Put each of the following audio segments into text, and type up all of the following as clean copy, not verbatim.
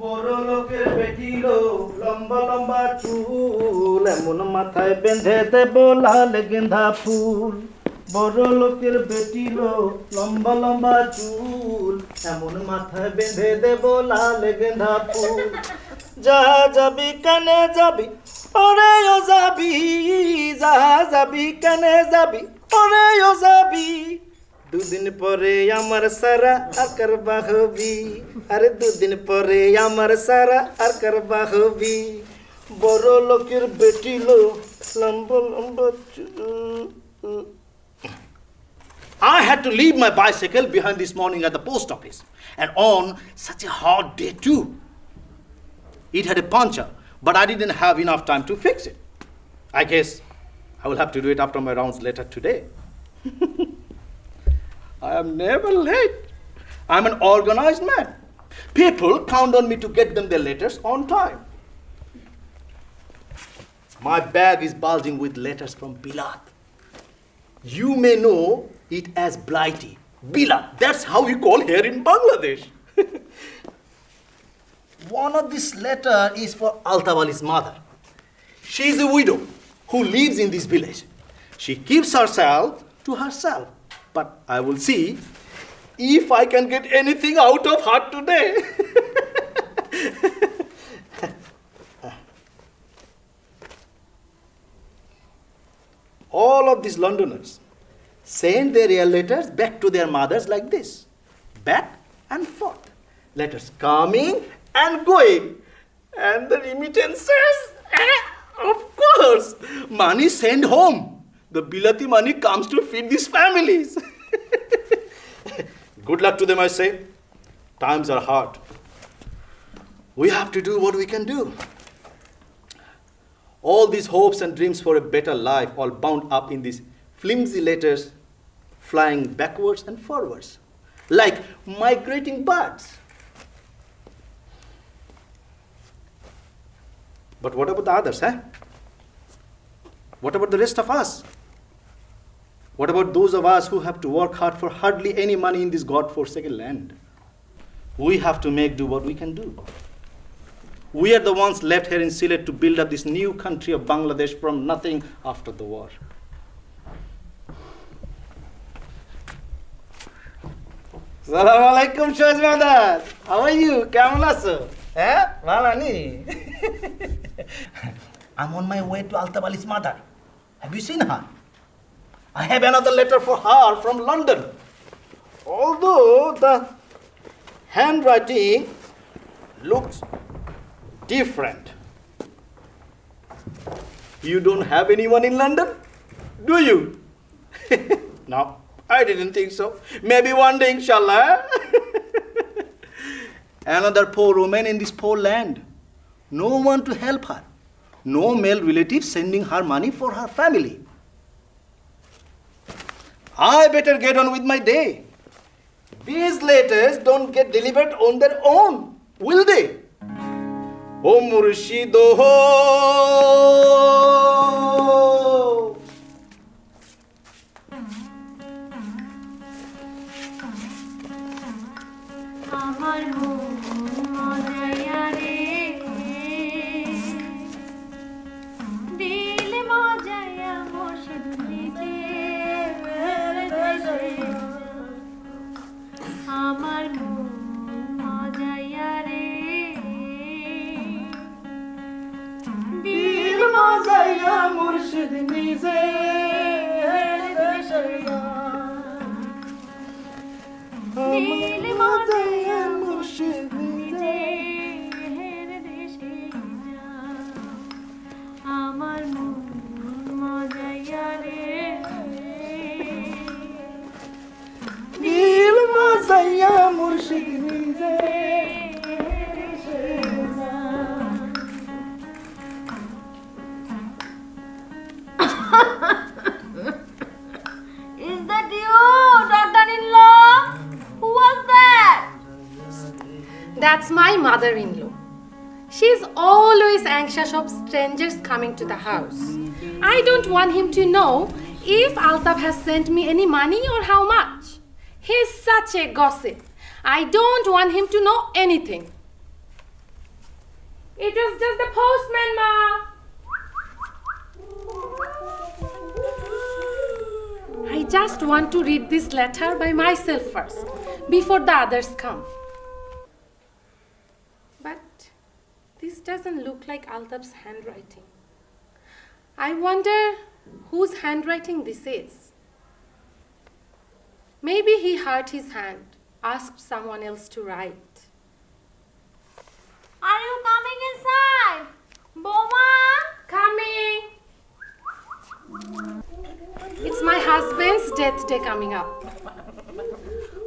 বড় লোকের বেটির লম্বা লম্বা চুল এমন মাথায় বেঁধে দেব লাল গেঁদা ফুল বড় লোকের বেটির লম্বা লম্বা চুল এমন মাথায় বেঁধে দেব লাল গেঁদা ফুল যা যাবি কানে যাবি ওরে ও যাবি যা যাবি কানে যাবি ওরে ও যাবি দুদিন পরে আমার সারা আর করবা হবি আরে দুদিন পরে আমার সারা আর করবা হবি বড় লোকের বেটি লো লম্বা লম্বা I had to leave my bicycle behind this morning at the post office and on such a hot day too. It had a puncture, but I didn't have enough time to fix it. I guess I will have to do it after my rounds later today. I am never late. I'm an organized man. People count on me to get them their letters on time. My bag is bulging with letters from Bilat. You may know it as Blighty. Bilat, that's how we call here in Bangladesh. One of this letter is for Altab's mother. She is a widow who lives in this village. She keeps herself to herself. But I will see if I can get anything out of her today. All of these Londoners send their real letters back to their mothers like this. Back and forth. Letters coming and going. And the remittances, of course, money sent home. The Bilati money comes to feed these families. Good luck to them, I say. Times are hard. We have to do what we can do. All these hopes and dreams for a better life all bound up in these flimsy letters flying backwards and forwards like migrating birds. But what about the others, eh? What about the rest of us? What about those of us who have to work hard for hardly any money in this God-forsaken land? We have to make do what we can do. We are the ones left here in Sylhet to build up this new country of Bangladesh from nothing after the war. Assalamu alaikum, Shaz mother. How are you? Kemal acho? Eh? Bhalo ni? I'm on my way to Altab Ali's mother. Have you seen her? I have another letter for her from London. Although the handwriting looks different. You don't have anyone in London, do you? No, I didn't think so. Maybe one day, inshallah. Another poor woman in this poor land. No one to help her. No male relative sending her money for her family. I better get on with my day. These letters don't get delivered on their own, will they? O Murshido ho! Murshid Nize Dil Mazaya Murshid Nize Amar Mazaya re Dil Mazaya Murshid Nize Is that you, daughter-in-law? Who was that? That's my mother-in-law. She's always anxious of strangers coming to the house. I don't want him to know if Altab has sent me any money or how much. He's such a gossip. I don't want him to know anything. It was just the postman, Ma. I just want to read this letter by myself first, before the others come. But this doesn't look like Altab's handwriting. I wonder whose handwriting this is. Maybe he hurt his hand, asked someone else to write. Are you coming inside? Boma? Coming! It's my husband's death day coming up.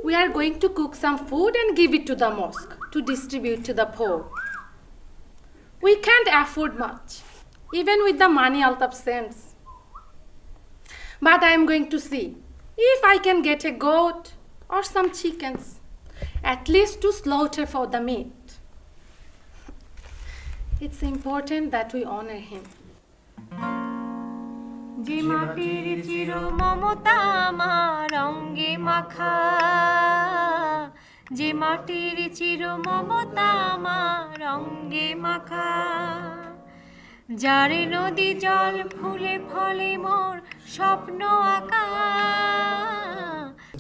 We are going to cook some food and give it to the mosque to distribute to the poor. We can't afford much, even with the money Altab sends. But I am going to see if I can get a goat or some chickens, at least to slaughter for the meat. It's important that we honor him. যে মাটির চির মমতা আমার অঙ্গে মাখা, যে মাটির চির মমতা আমার অঙ্গে মাখা, যারে নদী জল ফুলে ফলে মোর স্বপ্ন আঁকা।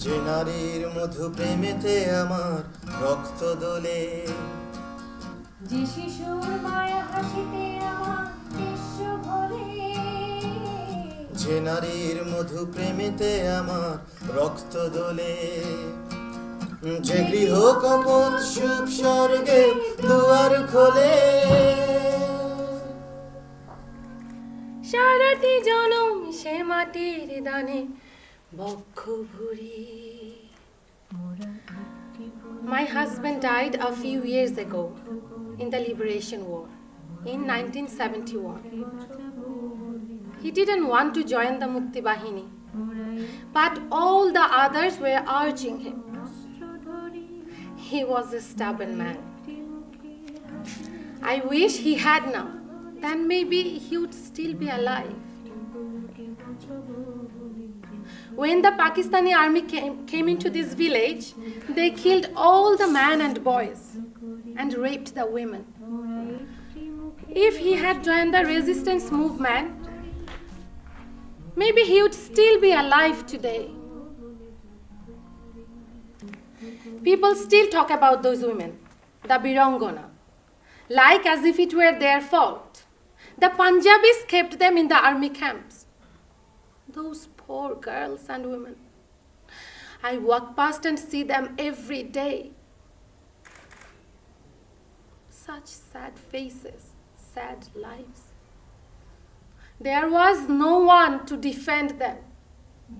যে নারীর মধু প্রেমেতে আমার রক্ত দোলে, যে শিশুর মায়া হাসিতে আমার বিশ্ব ভরে, যে নারীর মধু প্রেমেতে আমার রক্ত দোলে, যে গৃহ কপট সুখ স্বর্গে দুয়ার খোলে। সারাটি জনম সে মাটির দানে বক্ষ ভরি। My husband died a few years ago in the Liberation War in 1971. He didn't want to join the Mukti Bahini, but all the others were urging him. He was a stubborn man. I wish he had now, then maybe he would still be alive. When the Pakistani army came into this village, they killed all the men and boys and raped the women. If he had joined the resistance movement, maybe he would still be alive today. People still talk about those women, the Birangona, like as if it were their fault. The Punjabis kept them in the army camps. Those poor girls and women. I walk past and see them every day. Such sad faces, sad lives. There was no one to defend them.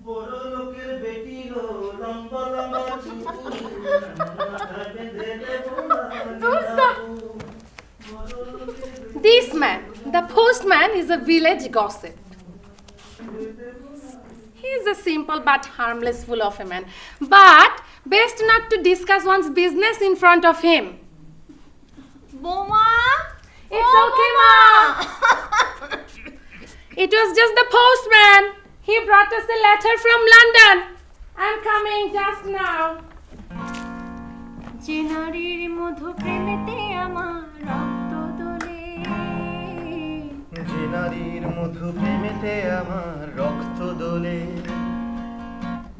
বড় লোকের বেটি লো লম্বা লম্বা চুল, মাথায় বেঁধে দেব লাল ফুল। This man, the postman, is a village gossip. He is a simple but harmless fool of a man. But best not to discuss one's business in front of him. Boma? It's okay, Ma. It was just the postman. He brought us a letter from London. I'm coming just now. যে নারীর মধু প্রেমেতে আমার রক্ত দোলে, যে নারীর মধু প্রেমেতে আমার রক্ত দোলে,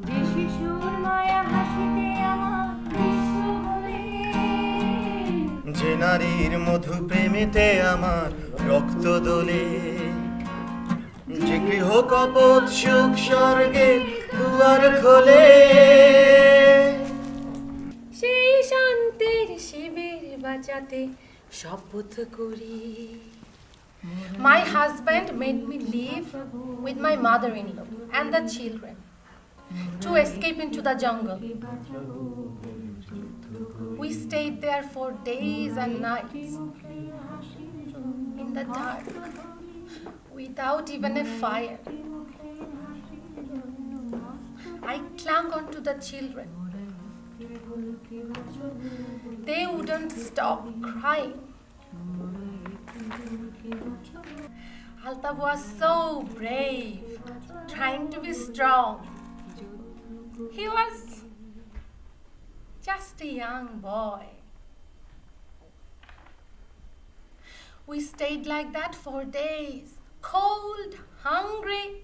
যে শিশুর মায়া হাসিতে আমার বিশ্ব ভরে, যে নারীর মধু প্রেমেতে আমার রক্ত দোলে, যে গৃহ কপট সুখ স্বর্গে দুয়ার খোলে। সেই শান্তির শিবির বাঁচাতে শপথ করি। My husband made me leave with my mother-in-law and the children to escape into the jungle. We stayed there for days and nights in the dark, without even a fire. I clung onto the children. They wouldn't stop crying. Altab was so brave, trying to be strong. He was just a young boy. We stayed like that for days, cold, hungry,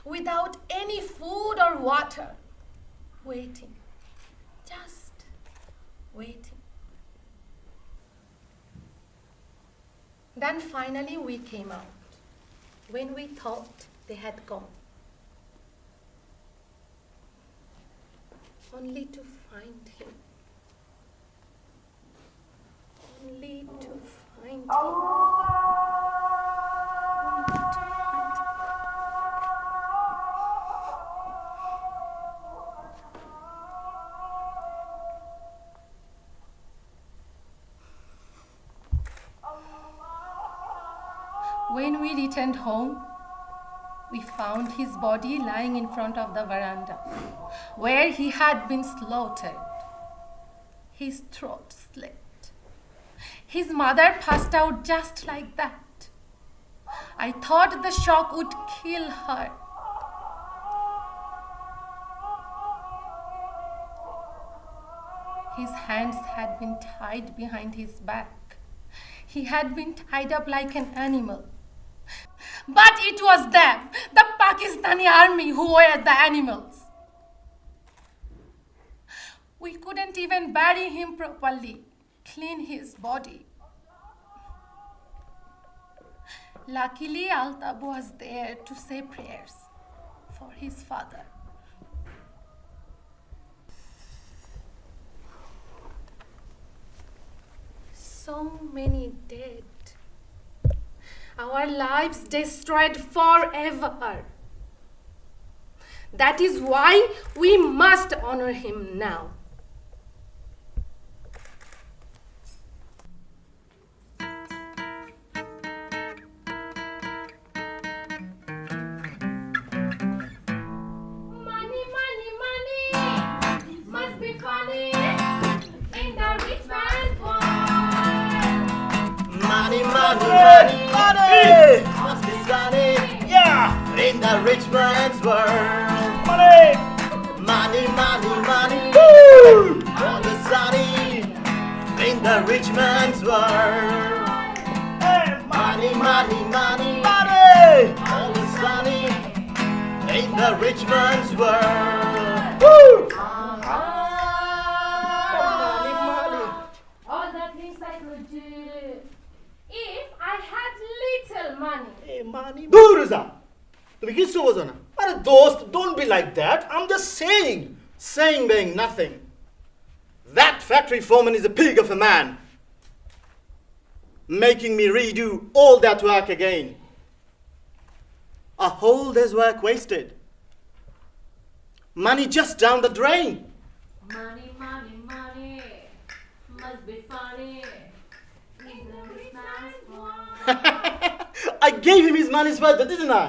without any food or water, waiting, just waiting. Then finally we came out, when we thought they had gone, only to find him. Only to find him. Only to find him. When we returned home, we found his body lying in front of the veranda, where he had been slaughtered. His throat slit. His mother passed out just like that. I thought the shock would kill her. His hands had been tied behind his back. He had been tied up like an animal. But it was them, the Pakistani army, who were the animals. We couldn't even bury him properly, clean his body. Luckily, Altab was there to say prayers for his father. So many dead. Our lives destroyed forever. That is why we must honor him now. Money, money, money must be funny in the rich man's world. Money, money, money, money must be sunny. Yeah! In the rich man's world. Money! Money, money, money. Woo! Always sunny. In the rich man's world. Hey, Money, money, money. money! Always sunny. In the rich man's world. Woo! Money, money. All the things I could do if I had little money. Hey, money! दूर जा তুমি কিছু বোঝো না আরে দোস্ত don't be like that I'm just saying being nothing that factory foreman is a pig of a man making me redo all that work again a whole day's work wasted money just down the drain Money, money, money must be funny in the rich man's world. I gave him his money's worth, didn't I?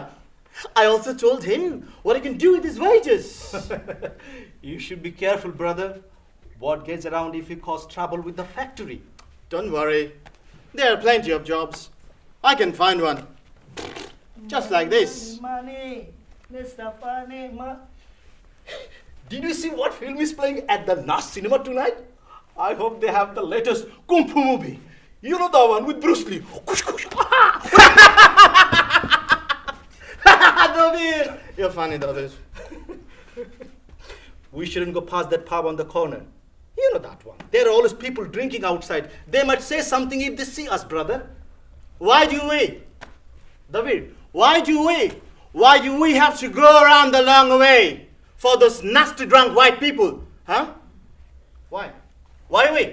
I also told him what he can do with his wages. You should be careful, brother. What gets around if you cause trouble with the factory? Don't worry. There are plenty of jobs. I can find one. Just like this. Money, Mr. Funny, Did you see what film is playing at the Nas cinema tonight? I hope they have the latest Kung Fu movie. You know the one with Bruce Lee. Davir! You're funny, Davir. We shouldn't go past that pub on the corner. You know that one. There are always people drinking outside. They might say something if they see us, brother. Why do we? Davir, why do we? Why do we have to go around the long way for those nasty drunk white people? Huh? Why? Why we?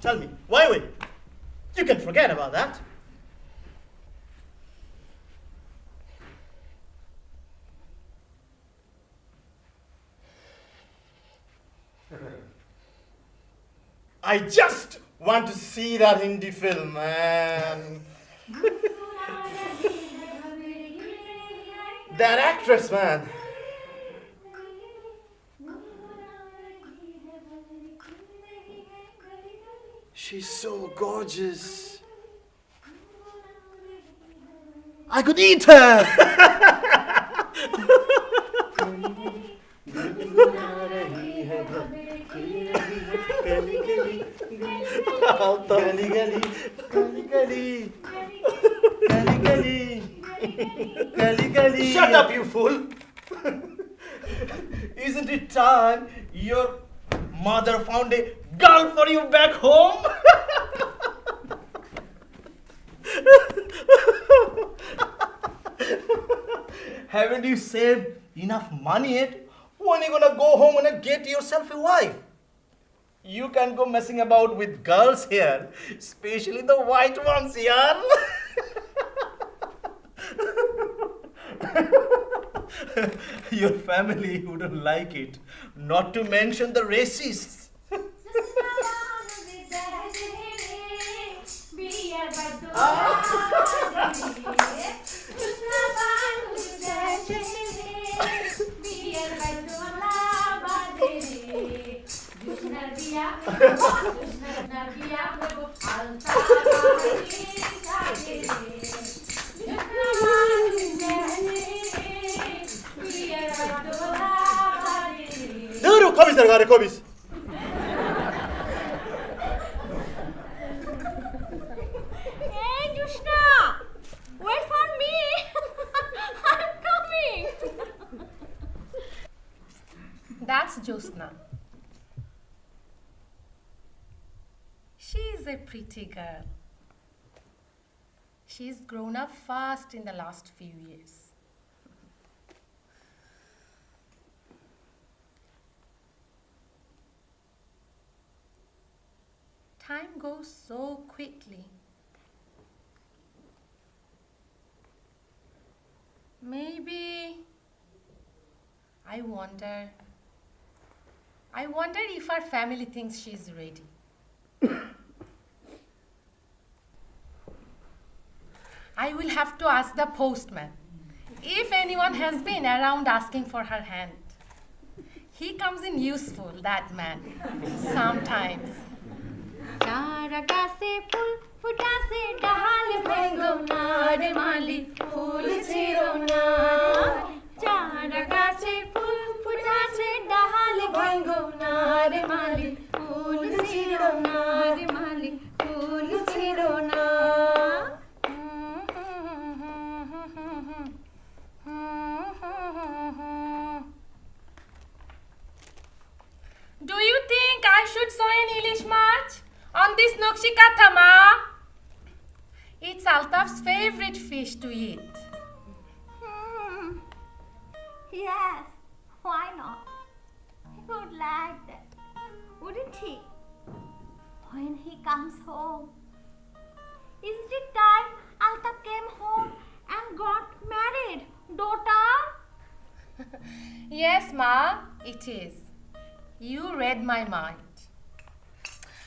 Tell me, why we? You can forget about that. I just want to see that Hindi film, man. That actress, man. She's so gorgeous. I could eat her. Altab. Gully, gully. Shut up, you fool! Isn't it time your mother found a girl for you back home? Haven't you saved enough money yet? When are you gonna go home and get yourself a wife? You can go messing about with girls here, especially the white ones here. Your family wouldn't like it, not to mention the racists. Duru, komis dargare, komis. Hey, Jushna! Wait for me! I'm coming! That's Jyotsna. She's a pretty girl. She's grown up fast in the last few years. Time goes so quickly. Maybe I wonder if our family thinks she's ready. I will have to ask the postman if anyone has been around asking for her hand. He comes in useful, that man, sometimes. चारा गासे फूल फुटासे डाल भेंगो नारे माली फूल छिरो नारे चारा गासे फूल फुटासे डाल भेंगो नारे माली फूल छिरो नारे माली फूल छिरो ना Do you think I should sew an English march on this Nokshikatha, Ma? It's Altab's favorite fish to eat. Yes, why not? He would like that, wouldn't he? When he comes home. Isn't it time Altab came home and got married, daughter? Yes, Ma, it is. You read my mind.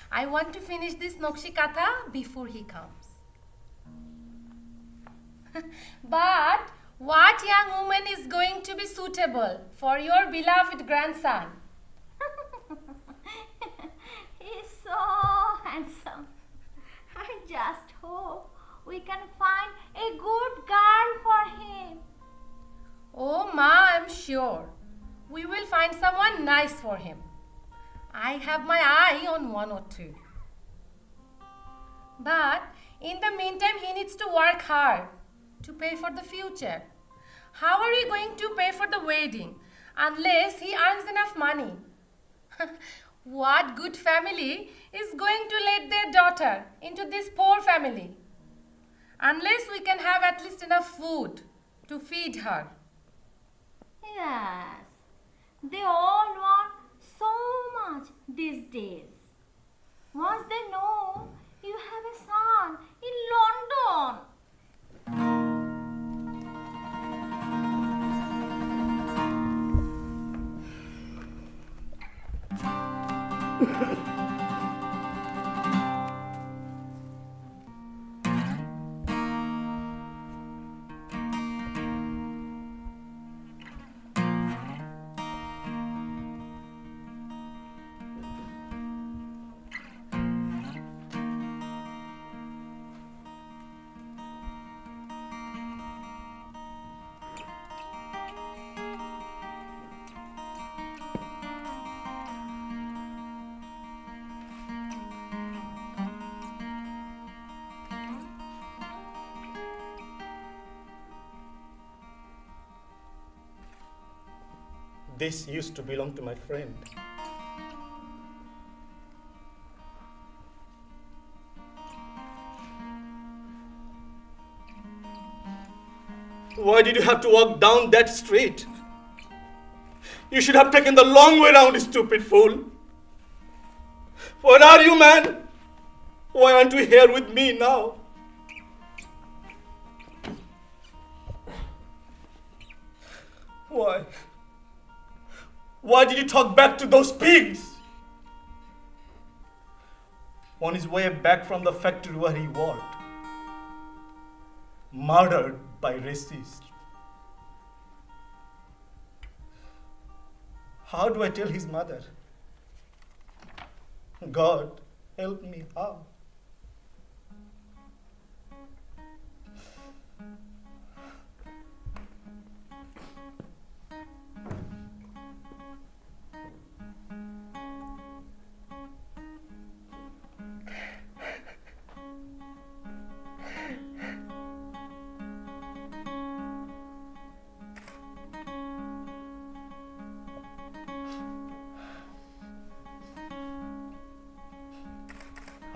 I want to finish this Nokshikatha before he comes. But what young woman is going to be suitable for your beloved grandson? He's so handsome. I just hope we can find a good girl for him. Oh, Ma, I'm sure. We will find someone nice for him. I have my eye on one or two. But in the meantime, he needs to work hard to pay for the future. How are we going to pay for the wedding unless he earns enough money? What good family is going to let their daughter into this poor family? Unless we can have at least enough food to feed her. Yes, they all want so much these days. Once they know you have a son in London. This used to belong to my friend. Why did you have to walk down that street? You should have taken the long way round, stupid fool. Where are you, man? Why aren't you here with me now? Why? Why did you talk back to those pigs? On his way back from the factory where he worked, murdered by racists. How do I tell his mother? God, help me, how?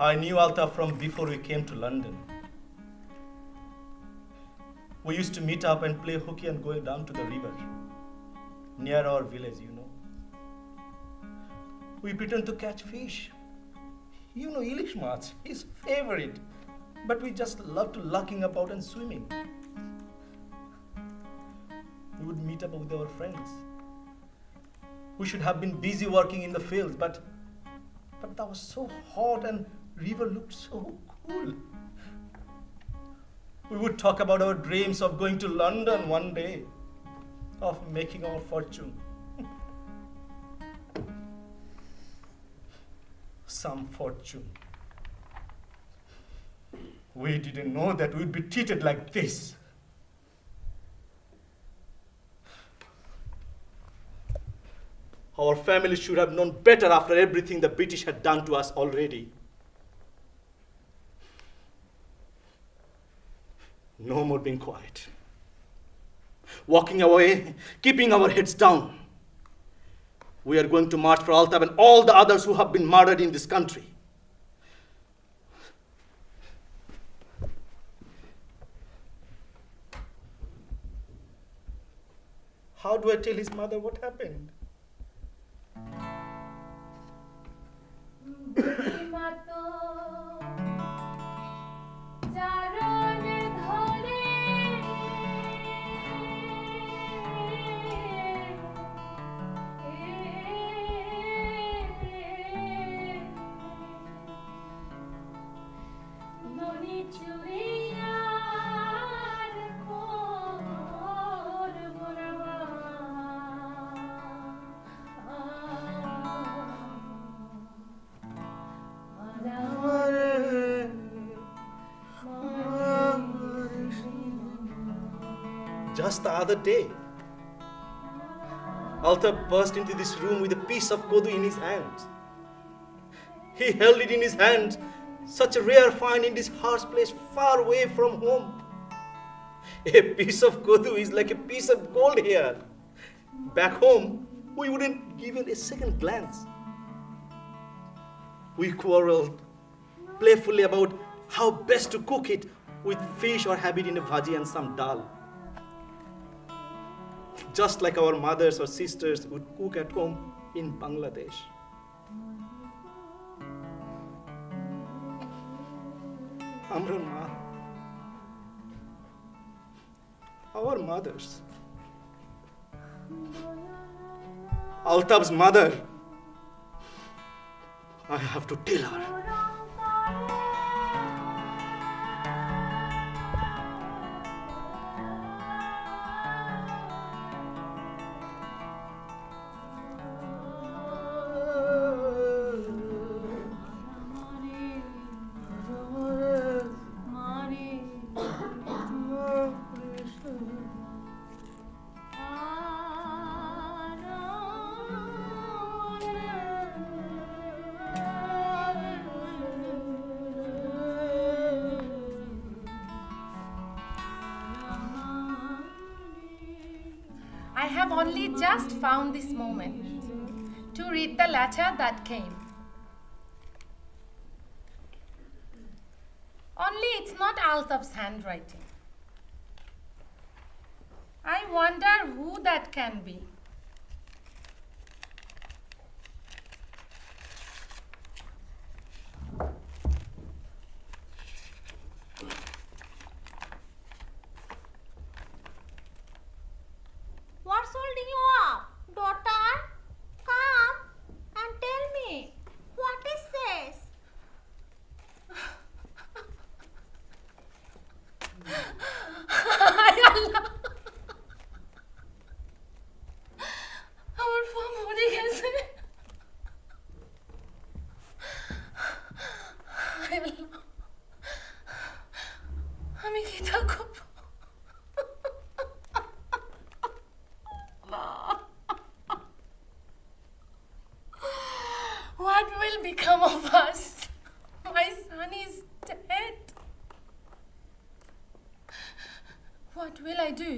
I knew Altab from before we came to London. We used to meet up and play hooky and going down to the river, near our village, you know. We pretend to catch fish. You know, Ilish Mach, his favorite. But we just love to lucking about and swimming. We would meet up with our friends. We should have been busy working in the fields, but that was so hot and river looked so cool. We would talk about our dreams of going to London one day, of making our fortune. Some fortune. We didn't know that we'd be treated like this. Our family should have known better after everything the British had done to us already. No more being quiet. Walking away, keeping our heads down. We are going to march for Altab and all the others who have been murdered in this country. How do I tell his mother what happened? Just the other day, Altab burst into this room with a piece of kodu in his hands. He held it in his hand, such a rare find in this harsh place far away from home. A piece of kodu is like a piece of gold here. Back home, we wouldn't give it a second glance. We quarreled playfully about how best to cook it with fish or have it in a bhaji and some dal. Just like our mothers or sisters would cook at home in Bangladesh. Amran Ma, our mothers. Altab's mother, I have to tell her. have only just found this moment to read the letter that came. Only it's not Altab's handwriting. I wonder who that can be. What's holding you up? Daughter, come and tell me. What is this? আমার পা মরে গেছে। হায় আল্লাহ, আমি কি তা করব? What will become of us? My son is dead. What will I do?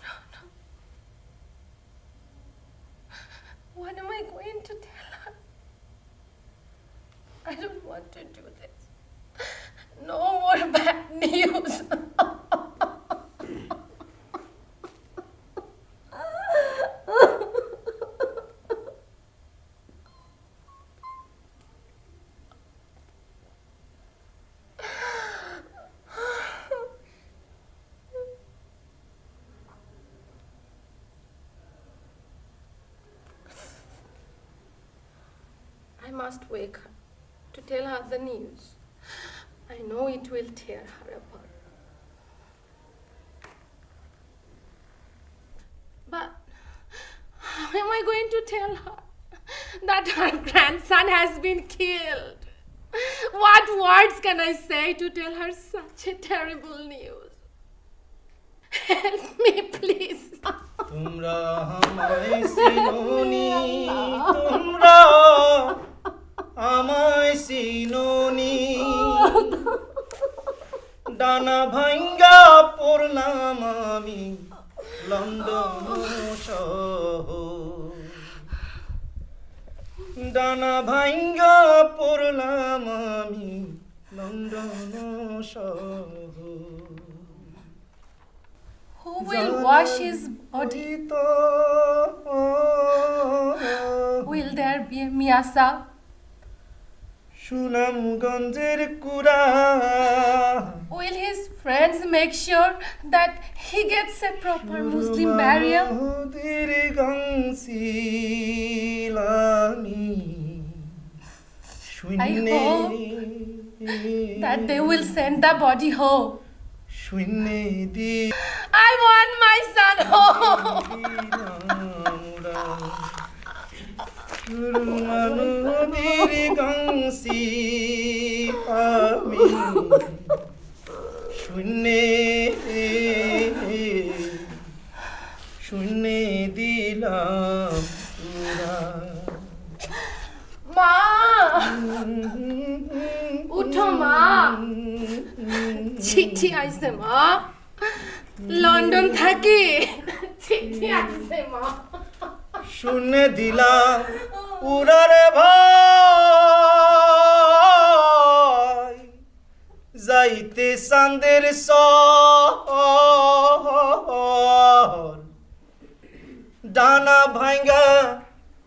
No. What am I going to tell her? I don't want to do this. No more bad news. I must wake her to tell her the news. I know it will tear her apart. But how am I going to tell her that her grandson has been killed? What words can I say to tell her such a terrible news? Help me, please. তোমরা আমায় চিনোনি, তোমরা আমায় চিনোনি, ডানা ভাঙ্গা পড়লাম আমি London শহর, ডানা ভাঙ্গা পড়লাম আমি লন্ডন শহর। Who will wash his body? Will there be a miyasa? সুনামগঞ্জের কুড়া, Will his friends make sure that he gets a proper Muslim burial? নদীর গাংসিলামি I hope that they will send the body home. শূন্যে দি I want my son home. নদীর গাংসি আমি শূন্যে দিলাম মা, উঠো মা, চিঠি আইছে মা, লন্ডন থাকি চিঠি আইছে মা। শূন্যে দিলাম উড়ারে ভাই, যাইতে চাঁদের শহর, ডানা ভাঙ্গা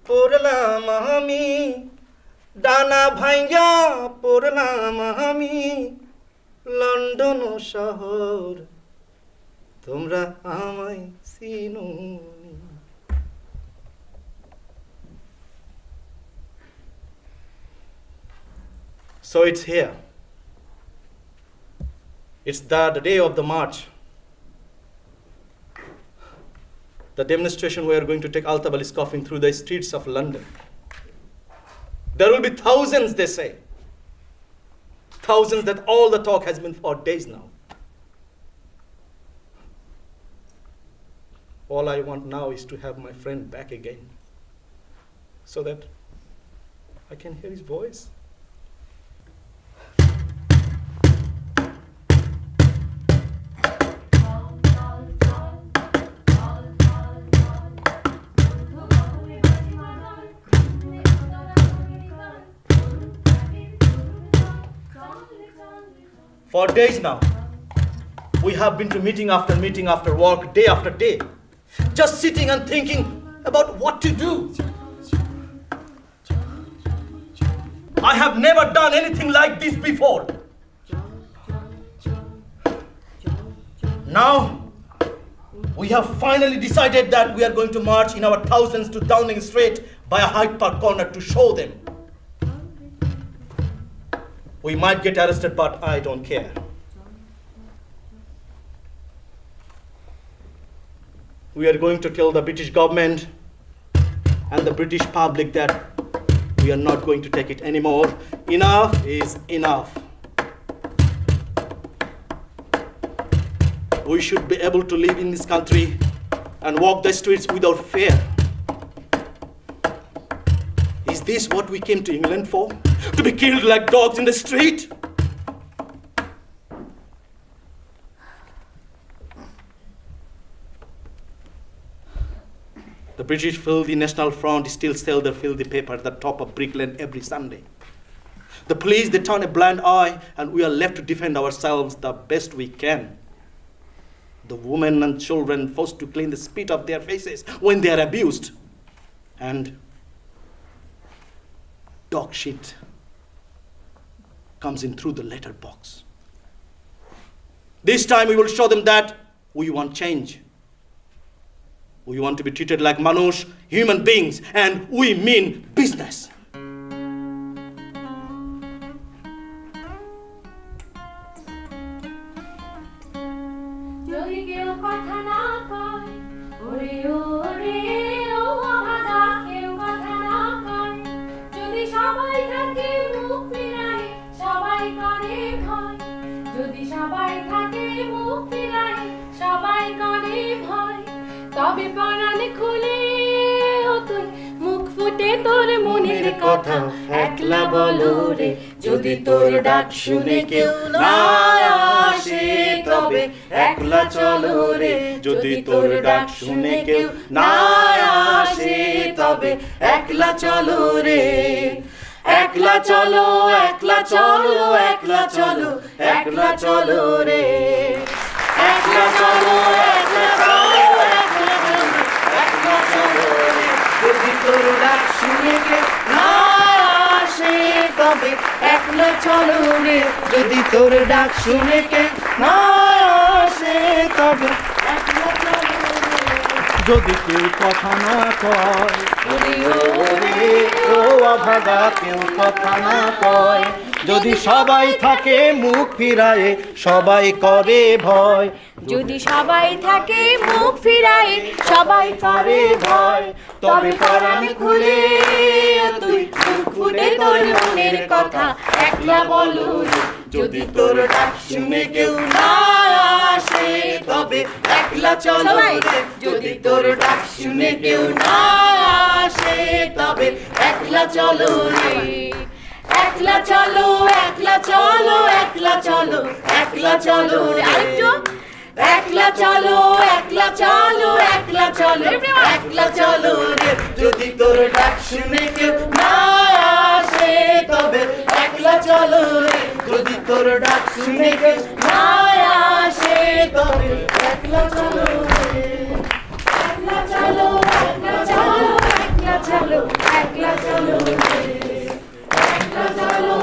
পড়লাম আমি, ডানা ভাঙ্গা পড়লাম আমি লন্ডন শহর, তোমরা আমায় চিনোনি। So it's here. It's the day of the march. The demonstration we are going to take Altab is coughing through the streets of London. There will be thousands, they say. Thousands, that all the talk has been for days now. All I want now is to have my friend back again, so that I can hear his voice. For days now, we have been to meeting after work, day after day, just sitting and thinking about what to do. I have never done anything like this before. Now, we have finally decided that we are going to march in our thousands to Downing Street by a Hyde Park corner to show them. We might get arrested, but I don't care. We are going to tell the British government and the British public that we are not going to take it anymore. Enough is enough. We should be able to live in this country and walk the streets without fear. Is this what we came to England for? To be killed like dogs in the street? The British filthy National Front still sell their filthy paper at the top of Brick Lane every Sunday. The police, they turn a blind eye, and we are left to defend ourselves the best we can. The women and children forced to clean the spit off their faces when they are abused. And dog shit comes in through the letter box. This time we will show them that we want change. We want to be treated like Manush, human beings, and we mean business. যদি কেউ কথা না কয়, ওরে ওরে ও ভাগা কেউ কথা না কয়, যদি সবাই থাকে মুখ ফিরায় সবাই করে ভয়, যদি সবাই থাকে মুখ ফিরায় সবাই করে ভয়, তবে পরাণ খুলে ও তুই মুখ ফুটে তোর মনের কথা একলা বলো রে, যদি তোর ডাক শুনে কেউ না আসে তবে একলা চলো রে, যদি তোর ডাক শুনে কেউ না আসে তবে একলা চলো রে, একলা চলো একলা চলো একলা চলো একলা চলো রে, একলা চলো একলা চলো একলা চলো একলা চলো রে, যদি তোর ডাক শুনে কেউ না আসে তবে একলা চলো রে, যদি তোর ডাক শুনে কেউ না আসে তবে একলা চলো রে, যদি কেউ কথা না কয়, ওরে ওরে ও অভাগা কেউ কথা না কয়, যদি সবাই থাকে মুখ ফিরায়ে সবাই করে ভয়, যদি সবাই থাকে মুখ ফিরায় সবাই করে ভয়, তবে পরাণ খুলে তুই মুখ ফুটে তোর মনের কথা একলা বলো রে, যদি তোর ডাক শুনে কেউ না আসে তবে একলা চলো রে, যদি তোর ডাক শুনে কেউ না আসে তবে একলা চলো রে, একলা চলো একলা চলো একলা চলো একলা চলো রে, আরেকটু একলা চলো একলা চলো একলা চলো একলা চলো রে, যদি তোর ডাক শুনে কেউ না আসে তবে একলা চলো রে, যদি তোর ডাক শুনে কেউ না আসে তবে একলা চলো রে, একলা চলো একলা চলো একলা চলো একলা চলো রে, একলা চলো